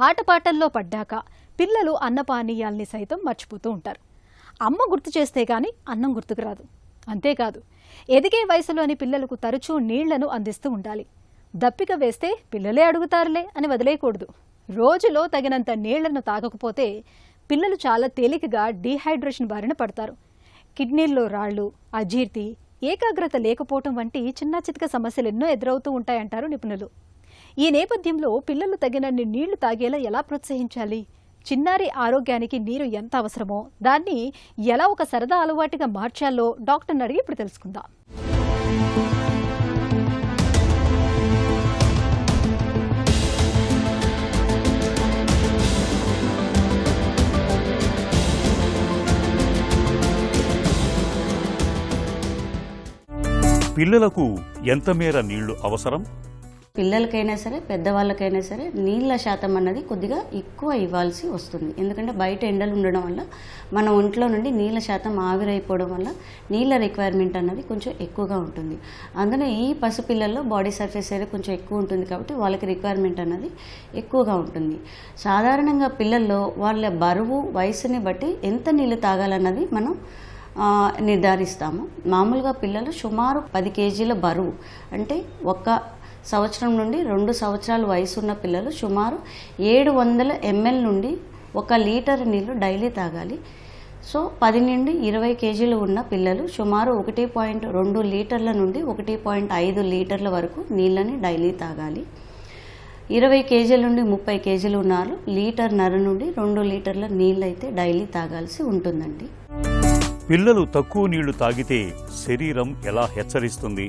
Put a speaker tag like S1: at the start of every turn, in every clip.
S1: ఆటపాటల్లో పడ్డాక పిల్లలు అన్నపానీయాల్ని సైతం మర్చిపోతూ ఉంటారు. అమ్మ గుర్తు చేస్తే గాని అన్నం గుర్తుకు రాదు. అంతేకాదు, ఎదిగే వయసులోని పిల్లలకు తరచూ నీళ్లను అందిస్తూ ఉండాలి. దప్పిక వేస్తే పిల్లలే అడుగుతారులే అని వదిలేయకూడదు. రోజులో తగినంత నీళ్లను తాగకపోతే పిల్లలు చాలా తేలికగా డీహైడ్రేషన్ బారిన పడతారు. కిడ్నీల్లో రాళ్లు, అజీర్తి, ఏకాగ్రత లేకపోవటం వంటి చిన్న చితక సమస్యలు ఎన్నో ఎదురవుతూ ఉంటాయంటారు నిపుణులు. ఈ నేపథ్యంలో పిల్లలు తగినన్ని నీళ్లు తాగేలా ఎలా ప్రోత్సహించాలి? చిన్నారి ఆరోగ్యానికి నీరు ఎంత అవసరమో దాన్ని ఎలా ఒక సరదా అలవాటుగా మార్చాలో డాక్టర్ని అడిగి ఇప్పుడు తెలుసుకుందాం.
S2: పిల్లలకు ఎంత మేర నీళ్లు అవసరం?
S3: పిల్లలకైనా సరే పెద్దవాళ్ళకైనా సరే నీళ్ళ శాతం అన్నది కొద్దిగా ఎక్కువ ఇవ్వాల్సి వస్తుంది. ఎందుకంటే బయట ఎండలు ఉండడం వల్ల మన ఒంట్లో నుండి నీళ్ళ శాతం ఆవిరైపోవడం వల్ల నీళ్ళ రిక్వైర్మెంట్ అన్నది కొంచెం ఎక్కువగా ఉంటుంది. అందులో ఈ పసిపిల్లల్లో బాడీ సర్ఫేస్ ఏరియా కొంచెం ఎక్కువ ఉంటుంది కాబట్టి వాళ్ళకి రిక్వైర్మెంట్ అన్నది ఎక్కువగా ఉంటుంది. సాధారణంగా పిల్లల్లో వాళ్ళ బరువు వయసుని బట్టి ఎంత నీళ్ళు తాగాలన్నది మనం నిర్ధారిస్తాము. మామూలుగా పిల్లలు సుమారు 10 కేజీల బరువు అంటే ఒక సంవత్సరం నుండి 2 సంవత్సరాల వయసు ఉన్న పిల్లలు సుమారు 700 ml నుండి 1 లీటర్ నీళ్లు డైలీ తాగాలి. సో 10 నుండి 20 కేజీలు ఉన్న పిల్లలు సుమారు 1.2 లీటర్ల నుండి 1.5 లీటర్ల వరకు నీళ్ళని డైలీ తాగాలి. 20 కేజీల నుండి 30 కేజీలు ఉన్నారు లీటర్న్నర నుండి 2 లీటర్ల నీళ్ళు అయితే డైలీ తాగాల్సి ఉంటుందండి.
S2: పిల్లలు తక్కువ నీళ్లు తాగితే శరీరం ఎలా హెచ్చరిస్తుంది?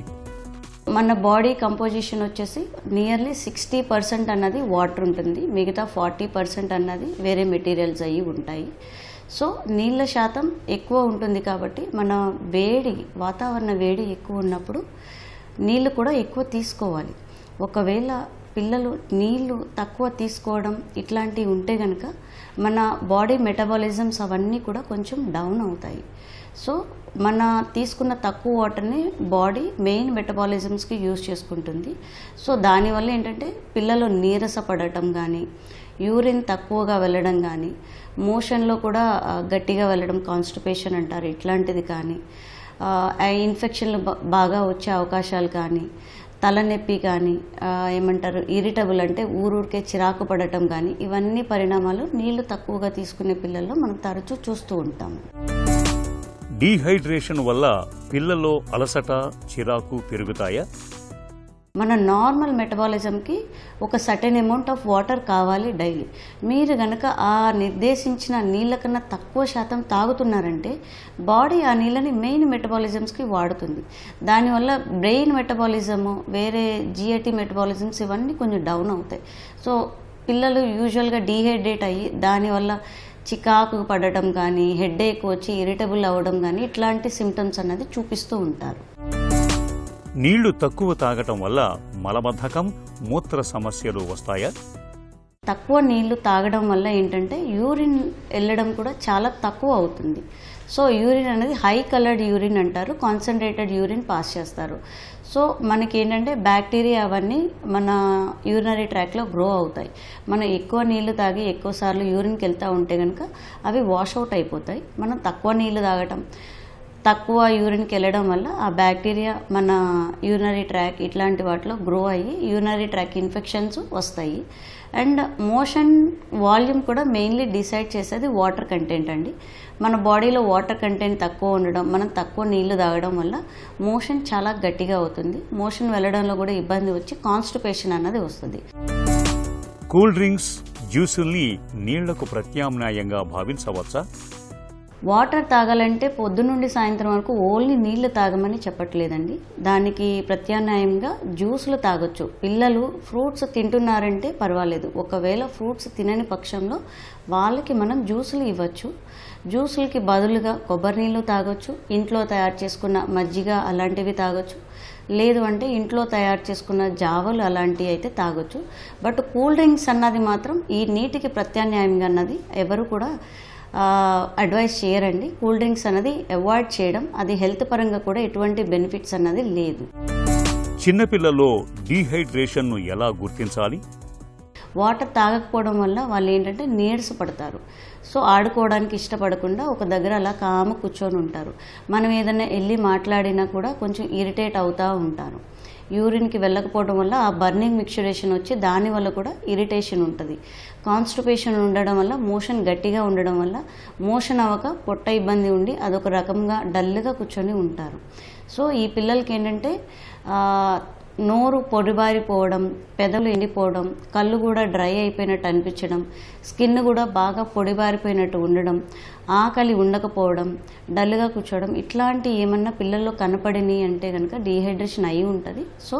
S3: మన బాడీ కంపోజిషన్ వచ్చేసి నియర్లీ 60% అన్నది వాటర్ ఉంటుంది, మిగతా 40% అన్నది వేరే మెటీరియల్స్ అయ్యి ఉంటాయి. సో నీళ్ళ శాతం ఎక్కువ ఉంటుంది కాబట్టి మన వాతావరణ వేడి ఎక్కువ ఉన్నప్పుడు నీళ్ళు కూడా ఎక్కువ తీసుకోవాలి. ఒకవేళ పిల్లలు నీళ్లు తక్కువ తీసుకోవడం ఇట్లాంటివి ఉంటే కనుక మన బాడీ మెటబాలిజమ్స్ అవన్నీ కూడా కొంచెం డౌన్ అవుతాయి. సో మన తీసుకున్న తక్కువ వాటర్ని బాడీ మెయిన్ మెటబాలిజమ్స్కి యూజ్ చేసుకుంటుంది. సో దానివల్ల ఏంటంటే పిల్లలు నీరసపడటం కానీ, యూరిన్ తక్కువగా వెళ్ళడం కానీ, మోషన్లో కూడా గట్టిగా వెళ్ళడం కాన్స్టిపేషన్ అంటారు ఇట్లాంటిది కానీ, ఇన్ఫెక్షన్లు బాగా వచ్చే అవకాశాలు కానీ, తలనొప్పి కానీ, ఏమంటారు ఇరిటబుల్ అంటే ఊరూరికే చిరాకు పడటం కానీ, ఇవన్నీ పరిణామాలు నీళ్లు తక్కువగా తీసుకునే పిల్లల్లో మనం తరచూ చూస్తూ ఉంటాము.
S2: డీహైడ్రేషన్ వల్ల పిల్లల్లో అలసట, చిరాకు పెరుగుతాయా?
S3: మన నార్మల్ మెటబాలిజంకి ఒక సర్టెన్ అమౌంట్ ఆఫ్ వాటర్ కావాలి డైలీ. మీరు కనుక ఆ నిర్దేశించిన నీళ్ళ కన్నా తక్కువ శాతం తాగుతున్నారంటే బాడీ ఆ నీళ్ళని మెయిన్ మెటబాలిజమ్స్కి వాడుతుంది. దానివల్ల బ్రెయిన్ మెటబాలిజము, వేరే జిఐటి మెటబాలిజమ్స్ ఇవన్నీ కొంచెం డౌన్ అవుతాయి. సో పిల్లలు యూజువల్గా డీహైడ్రేట్ అయ్యి దానివల్ల చికాకు పడటం కానీ, హెడేక్ వచ్చి ఇరిటబుల్ అవ్వడం కానీ ఇట్లాంటి సిమ్టమ్స్ అన్నది చూపిస్తూ ఉంటారు.
S2: నీళ్లు తక్కువ తాగటం వల్ల మలబద్ధకం, మూత్ర సమస్యలు వస్తాయా?
S3: తక్కువ నీళ్లు తాగడం వల్ల ఏంటంటే యూరిన్ వెళ్ళడం కూడా చాలా తక్కువ అవుతుంది. సో యూరిన్ అనేది హై కలర్డ్ యూరిన్ అంటారు, కాన్సన్ట్రేటెడ్ యూరిన్ పాస్ చేస్తారు. సో మనకి ఏంటంటే బ్యాక్టీరియా అవన్నీ మన యూరినరీ ట్రాక్లో గ్రో అవుతాయి. మనం ఎక్కువ నీళ్లు తాగి ఎక్కువసార్లు యూరిన్కి వెళ్తూ ఉంటే కనుక అవి వాష్అవుట్ అయిపోతాయి. మనం తక్కువ నీళ్లు తాగటం, తక్కువ యూరిన్కి వెళ్ళడం వల్ల ఆ బ్యాక్టీరియా మన యూరినరీ ట్రాక్ ఇట్లాంటి వాటిలో గ్రో అయ్యి యూరినరీ ట్రాక్ ఇన్ఫెక్షన్స్ వస్తాయి. అండ్ మోషన్ వాల్యూమ్ కూడా మెయిన్లీ డిసైడ్ చేసేది వాటర్ కంటెంట్ అండి. మన బాడీలో వాటర్ కంటెంట్ తక్కువ ఉండడం, మనం తక్కువ నీళ్లు తాగడం వల్ల మోషన్ చాలా గట్టిగా అవుతుంది. మోషన్ వెళ్ళడంలో కూడా ఇబ్బంది వచ్చి కాన్స్టిపేషన్ అన్నది వస్తుంది.
S2: కూల్ డ్రింక్స్, జ్యూసుల్ని నీళ్లకు ప్రత్యామ్నాయంగా భావించవచ్చా?
S3: వాటర్ తాగాలంటే పొద్దునుండి సాయంత్రం వరకు ఓన్లీ నీళ్లు తాగమని చెప్పట్లేదండి. దానికి ప్రత్యామ్నాయంగా జ్యూసులు తాగొచ్చు. పిల్లలు ఫ్రూట్స్ తింటున్నారంటే పర్వాలేదు. ఒకవేళ ఫ్రూట్స్ తినని పక్షంలో వాళ్ళకి మనం జ్యూసులు ఇవ్వచ్చు. జ్యూసులకి బదులుగా కొబ్బరి నీళ్ళు తాగొచ్చు, ఇంట్లో తయారు చేసుకున్న మజ్జిగ అలాంటివి తాగొచ్చు, లేదు అంటే ఇంట్లో తయారు చేసుకున్న జావలు అలాంటివి అయితే తాగొచ్చు. బట్ కూల్ డ్రింక్స్ అన్నది మాత్రం ఈ నీటికి ప్రత్యామ్నాయంగా అన్నది ఎవరు కూడా అడ్వైస్ చేయరండి. కూల్ డ్రింక్స్ అన్నది అవాయిడ్ చేయడం, అది హెల్త్ పరంగా కూడా ఎటువంటి బెనిఫిట్స్ అన్నది లేదు.
S2: చిన్నపిల్లల్లో డీహైడ్రేషన్ను ఎలా గుర్తించాలి?
S3: వాటర్ తాగకపోవడం వల్ల వాళ్ళు ఏంటంటే నీరసపడతారు. సో ఆడుకోవడానికి ఇష్టపడకుండా ఒక దగ్గర అలా కామ కూర్చొని ఉంటారు. మనం ఏదైనా వెళ్ళి మాట్లాడినా కూడా కొంచెం ఇరిటేట్ అవుతూ ఉంటారు. యూరిన్కి వెళ్ళకపోవడం వల్ల ఆ బర్నింగ్ మిక్చరేషన్ వచ్చి దానివల్ల కూడా ఇరిటేషన్ ఉంటుంది. కాన్స్టిపేషన్ ఉండడం వల్ల మోషన్ గట్టిగా ఉండడం వల్ల మోషన్ అవ్వక పొట్ట ఇబ్బంది ఉండి అదొక రకంగా డల్గా కూర్చొని ఉంటారు. సో ఈ పిల్లలకి ఏంటంటే నోరు పొడిబారిపోవడం, పెదవులు ఎండిపోవడం, కళ్ళు కూడా డ్రై అయిపోయినట్టు అనిపించడం, స్కిన్ కూడా బాగా పొడిబారిపోయినట్టు ఉండడం, ఆకలి ఉండకపోవడం, డల్గా కూర్చోవడం, ఇట్లాంటి ఏమన్నా పిల్లల్లో కనపడినాయి అంటే కనుక డీహైడ్రేషన్ అయి ఉంటుంది. సో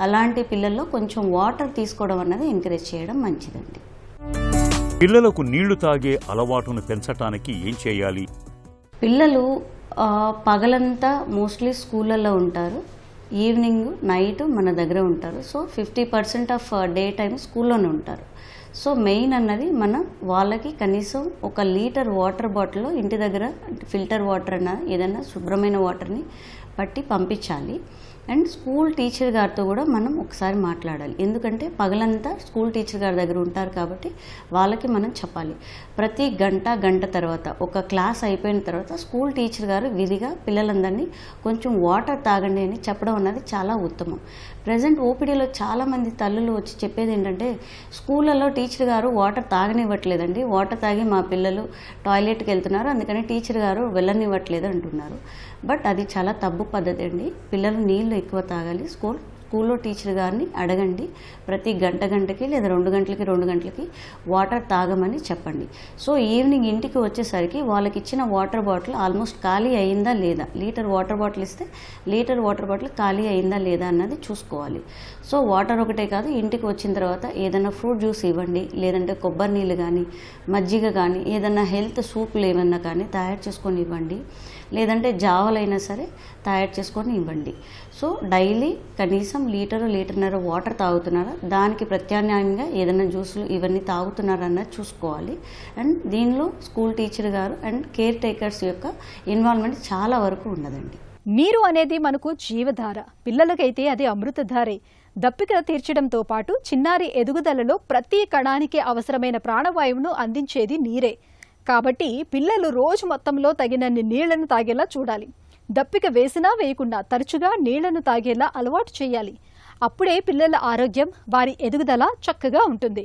S3: అలాంటి పిల్లల్లో కొంచెం వాటర్ తీసుకోవడం అన్నది ఎంకరేజ్ చేయడం మంచిదండి.
S2: పిల్లలకు నీళ్లు తాగే అలవాటును పెంచటానికి ఏం చేయాలి?
S3: పిల్లలు పగలంతా మోస్ట్లీ స్కూళ్ళల్లో ఉంటారు, ఈవినింగ్ నైట్ మన దగ్గర ఉంటారు. సో 50% ఆఫ్ డే టైం స్కూల్లోనే ఉంటారు. సో మెయిన్ అన్నది మనం వాళ్ళకి కనీసం 1 లీటర్ వాటర్ బాటిల్లో ఇంటి దగ్గర ఫిల్టర్ వాటర్ అన్నది ఏదైనా శుభ్రమైన వాటర్ని పట్టి పంపించాలి. అండ్ స్కూల్ టీచర్ గారితో కూడా మనం ఒకసారి మాట్లాడాలి. ఎందుకంటే పగలంతా స్కూల్ టీచర్ గారి దగ్గర ఉంటారు కాబట్టి వాళ్ళకి మనం చెప్పాలి. ప్రతి గంట తర్వాత ఒక క్లాస్ అయిపోయిన తర్వాత స్కూల్ టీచర్ గారు విధిగా పిల్లలందరినీ కొంచెం వాటర్ తాగండి అని చెప్పడం అన్నది చాలా ఉత్తమం. ప్రజెంట్ ఓపీడీలో చాలామంది తల్లులు వచ్చి చెప్పేది ఏంటంటే స్కూళ్ళల్లో టీచర్ గారు వాటర్ తాగనివ్వట్లేదండి, వాటర్ తాగి మా పిల్లలు టాయిలెట్కి వెళ్తున్నారు, అందుకని టీచర్ గారు వెళ్ళనివ్వట్లేదు అంటున్నారు. బట్ అది చాలా తప్పు పద్ధతి అండి. పిల్లలు నీళ్ళు ఎక్కువ తాగాలి. స్కూల్లో టీచర్ గారిని అడగండి. ప్రతి గంటకి లేదా 2 గంటలకి వాటర్ తాగమని చెప్పండి. సో ఈవినింగ్ ఇంటికి వచ్చేసరికి వాళ్ళకి ఇచ్చిన వాటర్ బాటిల్ ఆల్మోస్ట్ ఖాళీ అయిందా లేదా, లీటర్ వాటర్ బాటిల్ ఇస్తే లీటర్ వాటర్ బాటిల్ ఖాళీ అయిందా లేదా అన్నది చూసుకోవాలి. సో వాటర్ ఒకటే కాదు, ఇంటికి వచ్చిన తర్వాత ఏదైనా ఫ్రూట్ జ్యూస్ ఇవ్వండి, లేదంటే కొబ్బరి నీళ్ళు కానీ మజ్జిగ కానీ ఏదైనా హెల్త్ సూప్లు ఏమన్నా కానీ తయారు చేసుకొని ఇవ్వండి, లేదంటే జావలైనా సరే తయారు చేసుకొని ఇవ్వండి. సో డైలీ కనీసం లీటర్న్నర వాటర్ తాగుతున్నారా, దానికి ప్రత్యామ్నాయంగా ఏదైనా జ్యూసులు ఇవన్నీ తాగుతున్నారా అన్నది చూసుకోవాలి. అండ్ దీనిలో స్కూల్ టీచర్ గారు అండ్ కేర్ టేకర్స్ యొక్క ఇన్వాల్వ్మెంట్ చాలా వరకు ఉన్నదండి.
S1: నీరు అనేది మనకు జీవధార, పిల్లలకైతే అది అమృతధారే. దప్పిక తీర్చడంతో పాటు చిన్నారి ఎదుగుదలలో ప్రతి కణానికి అవసరమైన ప్రాణవాయువును అందించేది నీరే. కాబట్టి పిల్లలు రోజు మొత్తంలో తగినన్ని నీళ్లను తాగేలా చూడాలి. దప్పిక వేసినా వేయకుండా తరచుగా నీళ్లను తాగేలా అలవాటు చేయాలి. అప్పుడే పిల్లల ఆరోగ్యం, వారి ఎదుగుదల చక్కగా ఉంటుంది.